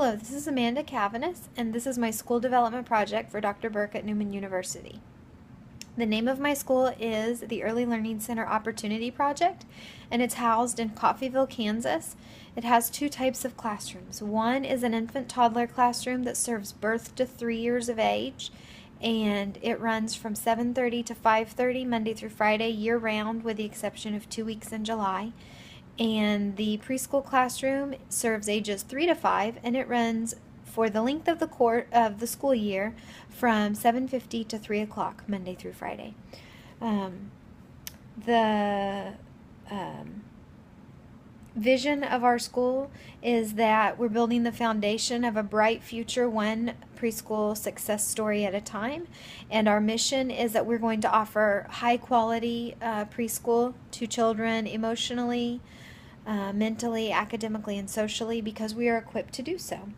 Hello, this is Amanda Cavanis, and this is my school development project for Dr. Burke at Newman University. The name of my school is the Early Learning Center Opportunity Project, and it's housed in Coffeyville, Kansas. It has two types of classrooms. One is an infant-toddler classroom that serves birth to 3 years of age, and it runs from 7:30 to 5:30 Monday through Friday year-round, with the exception of 2 weeks in July. And the preschool classroom serves ages 3 to 5, and it runs for the length of the school year from 7:50 to 3 o'clock Monday through Friday. The vision of our school is that we're building the foundation of a bright future, one preschool success story at a time. And our mission is that we're going to offer high quality preschool to children emotionally, mentally, academically, and socially, because we are equipped to do so.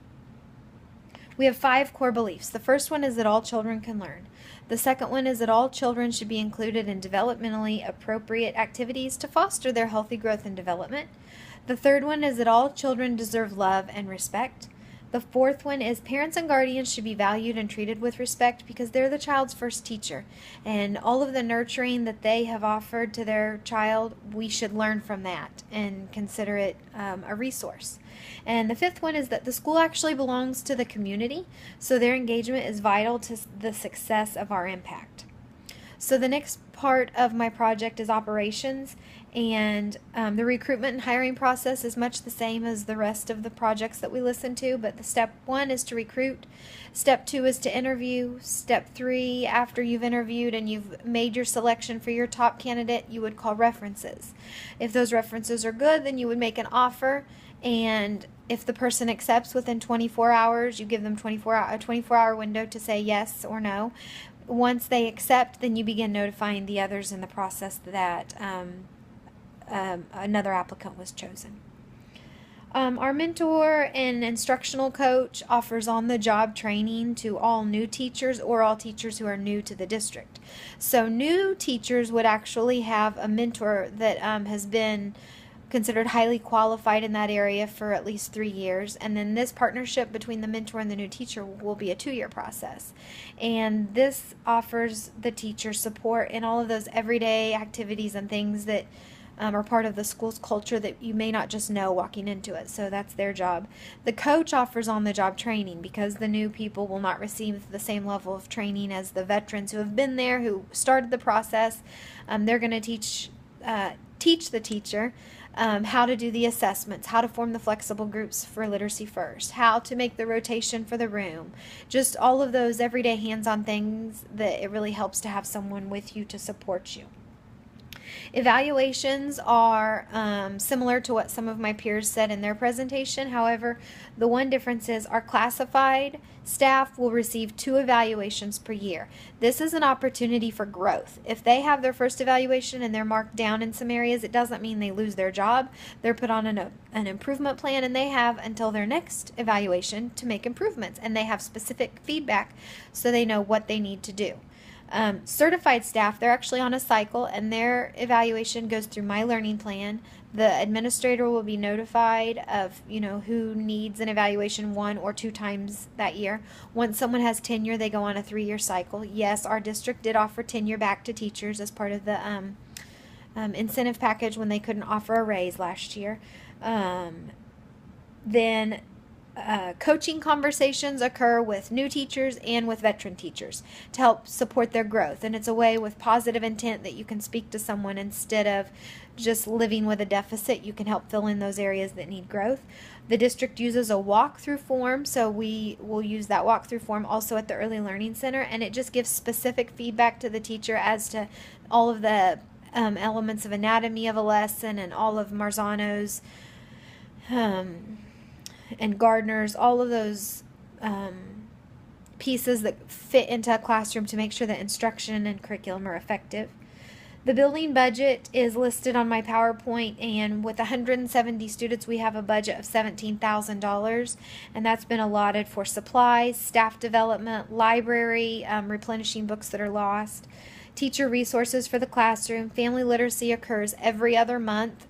We have 5 core beliefs. The first one is that all children can learn. The second one is that all children should be included in developmentally appropriate activities to foster their healthy growth and development. The third one is that all children deserve love and respect. The fourth one is parents and guardians should be valued and treated with respect because they're the child's first teacher. And all of the nurturing that they have offered to their child, we should learn from that and consider it a resource. And the fifth one is that the school actually belongs to the community, so their engagement is vital to the success of our impact. So the next part of my project is operations, and the recruitment and hiring process is much the same as the rest of the projects that we listen to, but the step 1 is to recruit, step 2 is to interview, step 3, after you've interviewed and you've made your selection for your top candidate, you would call references. If those references are good, then you would make an offer, and if the person accepts within 24 hours, you give them a 24-hour window to say yes or no. Once they accept, then you begin notifying the others in the process that another applicant was chosen. Our mentor and instructional coach offers on-the-job training to all new teachers or all teachers who are new to the district. So new teachers would actually have a mentor that has been considered highly qualified in that area for at least 3 years, and then this partnership between the mentor and the new teacher will be a 2-year process, and this offers the teacher support in all of those everyday activities and things that are part of the school's culture that you may not just know walking into it, so that's their job. The coach offers on-the-job training because the new people will not receive the same level of training as the veterans who have been there, who started the process. They're going to teach the teacher how to do the assessments, how to form the flexible groups for Literacy First, how to make the rotation for the room, just all of those everyday hands-on things that it really helps to have someone with you to support you. Evaluations are similar to what some of my peers said in their presentation. However, the one difference is our classified staff will receive 2 evaluations per year. This is an opportunity for growth. If they have their first evaluation and they're marked down in some areas, it doesn't mean they lose their job. They're put on an improvement plan, and they have until their next evaluation to make improvements, and they have specific feedback so they know what they need to do. Certified staff, they're actually on a cycle, and their evaluation goes through my learning plan. The administrator will be notified of who needs an evaluation 1 or 2 times that year. Once someone has tenure, they go on a 3-year cycle. Yes, our district did offer tenure back to teachers as part of the incentive package when they couldn't offer a raise last year. Then coaching conversations occur with new teachers and with veteran teachers to help support their growth, and it's a way with positive intent that you can speak to someone instead of just living with a deficit. You can help fill in those areas that need growth. The district uses a walkthrough form, so we will use that walkthrough form also at the Early Learning Center, and it just gives specific feedback to the teacher as to all of the elements of anatomy of a lesson and all of Marzano's and Gardner's, all of those pieces that fit into a classroom to make sure that instruction and curriculum are effective. The building budget is listed on my PowerPoint, and with 170 students, we have a budget of $17,000, and that's been allotted for supplies, staff development, library, replenishing books that are lost, teacher resources for the classroom. Family literacy occurs every other month.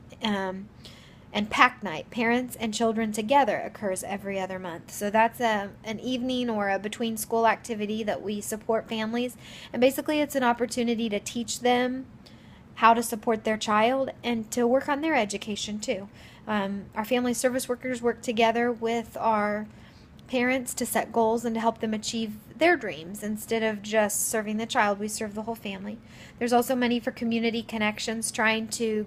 And pack night, parents and children together, occurs every other month. So that's an evening or a between school activity that we support families. And basically it's an opportunity to teach them how to support their child and to work on their education too. Our family service workers work together with our parents to set goals and to help them achieve their dreams. Instead of just serving the child, we serve the whole family. There's also money for community connections, trying to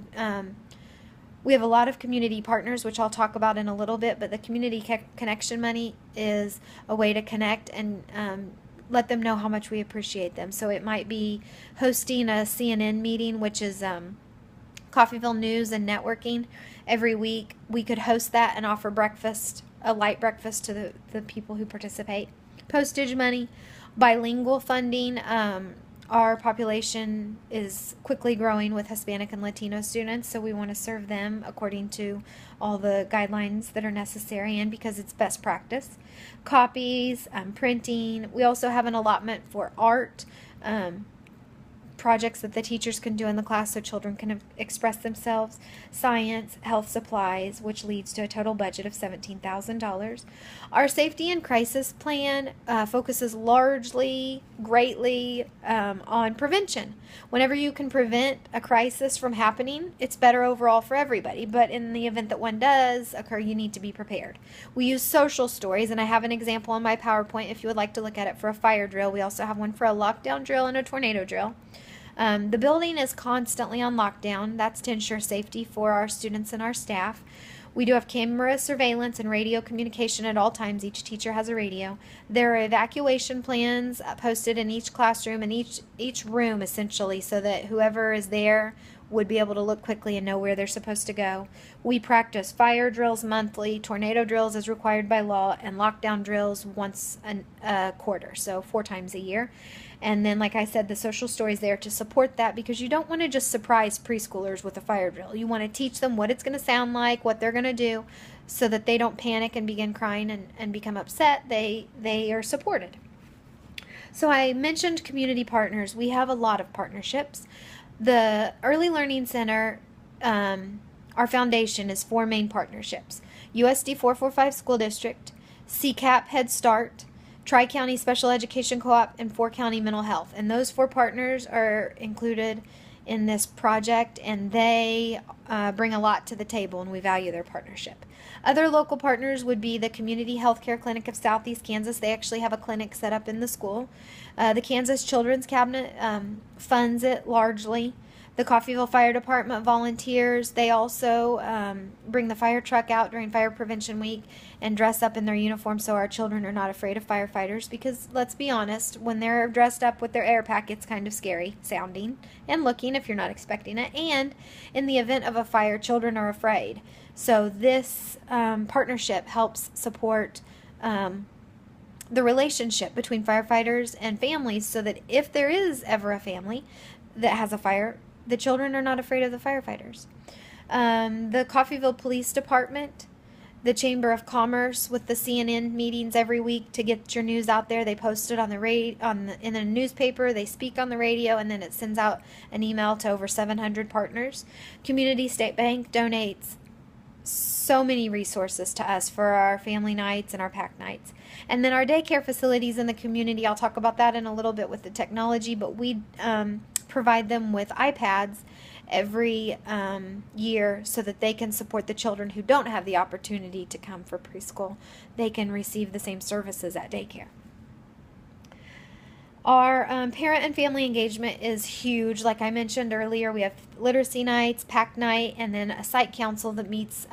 we have a lot of community partners, which I'll talk about in a little bit, but the community connection money is a way to connect and let them know how much we appreciate them. So it might be hosting a CNN meeting, which is Coffeyville News and Networking. Every week we could host that and offer breakfast, a light breakfast to the people who participate. Postage money, bilingual funding. Our population is quickly growing with Hispanic and Latino students, so we want to serve them according to all the guidelines that are necessary and because it's best practice. Copies, printing. We also have an allotment for art, projects that the teachers can do in the class so children can express themselves, science, health supplies, which leads to a total budget of $17,000. Our safety and crisis plan focuses greatly on prevention. Whenever you can prevent a crisis from happening, it's better overall for everybody. But in the event that one does occur, you need to be prepared. We use social stories, and I have an example on my PowerPoint if you would like to look at it for a fire drill. We also have one for a lockdown drill and a tornado drill. The building is constantly on lockdown. That's to ensure safety for our students and our staff. We do have camera surveillance and radio communication at all times. Each teacher has a radio. There are evacuation plans posted in each classroom and each room, essentially, so that whoever is there would be able to look quickly and know where they're supposed to go. We practice fire drills monthly, tornado drills as required by law, and lockdown drills once a quarter, so 4 times a year. And then, like I said, the social story is there to support that, because you don't want to just surprise preschoolers with a fire drill. You want to teach them what it's going to sound like, what they're going to do, so that they don't panic and begin crying and become upset. They are supported. So I mentioned community partners. We have a lot of partnerships. The Early Learning Center, our foundation, is 4 main partnerships: USD 445 School District, CCAP Head Start, Tri-County Special Education Co-op, and 4-County Mental Health. And those 4 partners are included in this project, and they bring a lot to the table, and we value their partnership. Other local partners would be the Community Healthcare Clinic of Southeast Kansas. They actually have a clinic set up in the school. The Kansas Children's Cabinet funds it largely. The Coffeyville Fire Department volunteers. They also bring the fire truck out during Fire Prevention Week and dress up in their uniform so our children are not afraid of firefighters, because let's be honest, when they're dressed up with their air pack, it's kind of scary sounding and looking if you're not expecting it. And in the event of a fire, children are afraid. So this partnership helps support the relationship between firefighters and families, so that if there is ever a family that has a fire, the children are not afraid of the firefighters. The Coffeyville Police Department, the Chamber of Commerce, with the CNN meetings every week to get your news out there. They post it on the in the newspaper. They speak on the radio, and then it sends out an email to over 700 partners. Community State Bank donates so many resources to us for our family nights and our pack nights. And then our daycare facilities in the community, I'll talk about that in a little bit with the technology, but we provide them with iPads every year so that they can support the children who don't have the opportunity to come for preschool. They can receive the same services at daycare. Our parent and family engagement is huge. Like I mentioned earlier, we have literacy nights, pack night, and then a site council that meets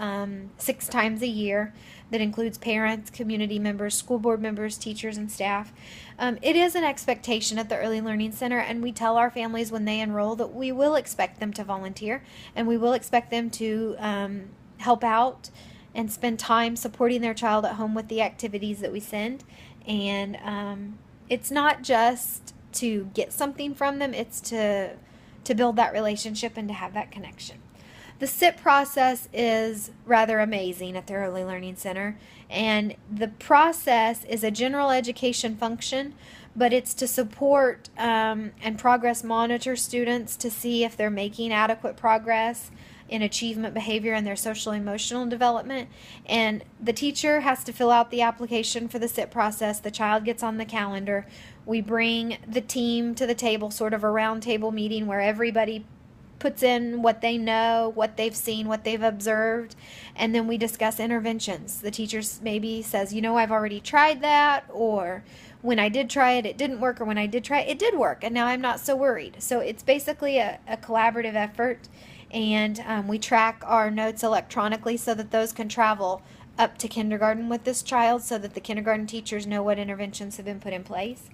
6 times a year that includes parents, community members, school board members, teachers, and staff. It is an expectation at the Early Learning Center, and we tell our families when they enroll that we will expect them to volunteer, and we will expect them to help out and spend time supporting their child at home with the activities that we send. And it's not just to get something from them, it's to build that relationship and to have that connection. The SIT process is rather amazing at the Early Learning Center, and the process is a general education function, but it's to support and progress monitor students to see if they're making adequate progress in achievement behavior and their social emotional development. And the teacher has to fill out the application for the SIT process. The child gets on the calendar. We bring the team to the table, sort of a round table meeting where everybody puts in what they know, what they've seen, what they've observed, and then we discuss interventions. The teacher maybe says, I've already tried that, or when I did try it, it didn't work, or when I did try it, it did work, and now I'm not so worried. So it's basically a collaborative effort, and we track our notes electronically so that those can travel up to kindergarten with this child so that the kindergarten teachers know what interventions have been put in place.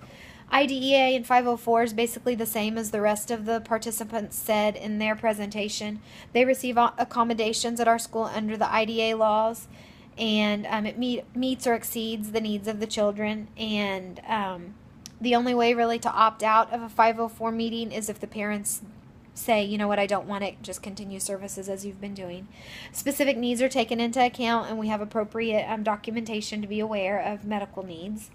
IDEA and 504 is basically the same as the rest of the participants said in their presentation. They receive accommodations at our school under the IDEA laws, and it meets or exceeds the needs of the children. And the only way really to opt out of a 504 meeting is if the parents say, you know what, I don't want it, just continue services as you've been doing. Specific needs are taken into account, and we have appropriate documentation to be aware of medical needs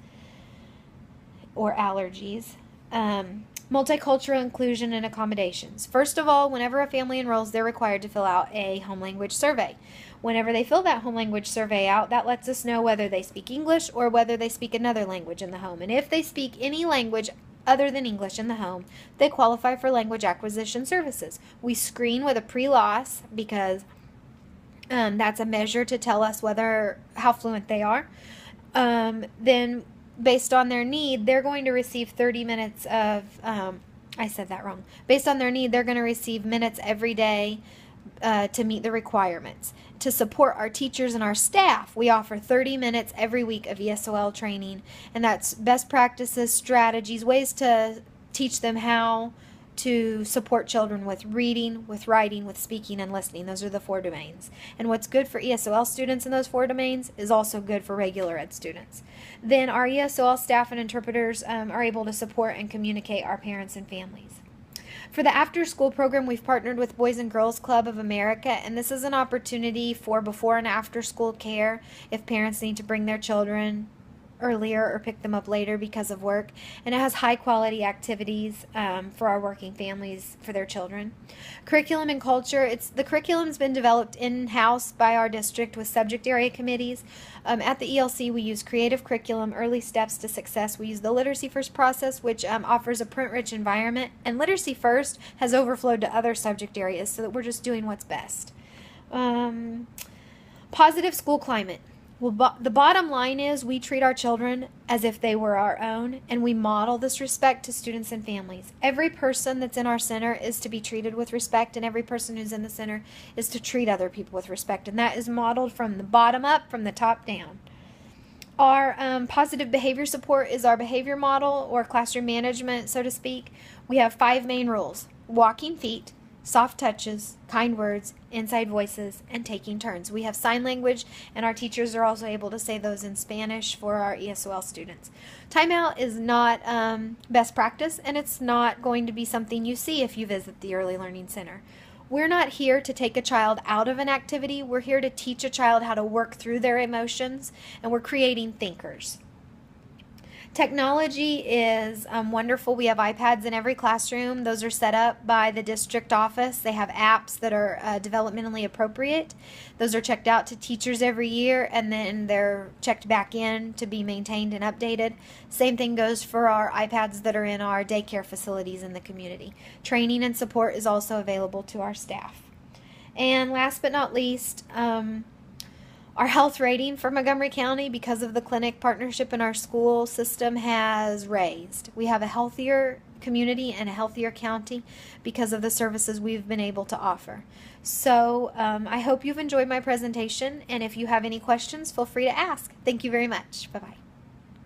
or allergies. Multicultural inclusion and accommodations. First of all, whenever a family enrolls, they're required to fill out a home language survey. Whenever they fill that home language survey out, that lets us know whether they speak English or whether they speak another language in the home. And if they speak any language other than English in the home, they qualify for language acquisition services. We screen with a pre-loss because that's a measure to tell us how fluent they are. Then based on their need, they're going to receive 30 minutes of, I said that wrong. Based on their need, they're going to receive minutes every day to meet the requirements. To support our teachers and our staff, we offer 30 minutes every week of ESOL training, and that's best practices, strategies, ways to teach them how to support children with reading, with writing, with speaking, and listening. Those are the 4 domains. And what's good for ESOL students in those 4 domains is also good for regular ed students. Then our ESOL staff and interpreters are able to support and communicate our parents and families. For the after-school program, we've partnered with Boys and Girls Club of America, and this is an opportunity for before and after-school care if parents need to bring their children earlier or pick them up later because of work. And it has high quality activities for our working families for their children. Curriculum and culture. The curriculum's been developed in-house by our district with subject area committees. At the ELC, we use creative curriculum, early steps to success. We use the Literacy First process, which offers a print-rich environment. And Literacy First has overflowed to other subject areas so that we're just doing what's best. Positive school climate. Well, the bottom line is we treat our children as if they were our own, and we model this respect to students and families. Every person that's in our center is to be treated with respect, and every person who's in the center is to treat other people with respect, and that is modeled from the bottom up, from the top down. Our positive behavior support is our behavior model, or classroom management, so to speak. We have 5 main rules: walking feet, soft touches, kind words, inside voices, and taking turns. We have sign language, and our teachers are also able to say those in Spanish for our ESOL students. Timeout is not best practice, and it's not going to be something you see if you visit the Early Learning Center. We're not here to take a child out of an activity. We're here to teach a child how to work through their emotions, and we're creating thinkers. Technology is wonderful. We have iPads in every classroom. Those are set up by the district office. They have apps that are developmentally appropriate. Those are checked out to teachers every year, and then they're checked back in to be maintained and updated. Same thing goes for our iPads that are in our daycare facilities in the community. Training and support is also available to our staff. And last but not least, our health rating for Montgomery County, because of the clinic partnership in our school system, has raised. We have a healthier community and a healthier county because of the services we've been able to offer. So I hope you've enjoyed my presentation, and if you have any questions, feel free to ask. Thank you very much. Bye-bye.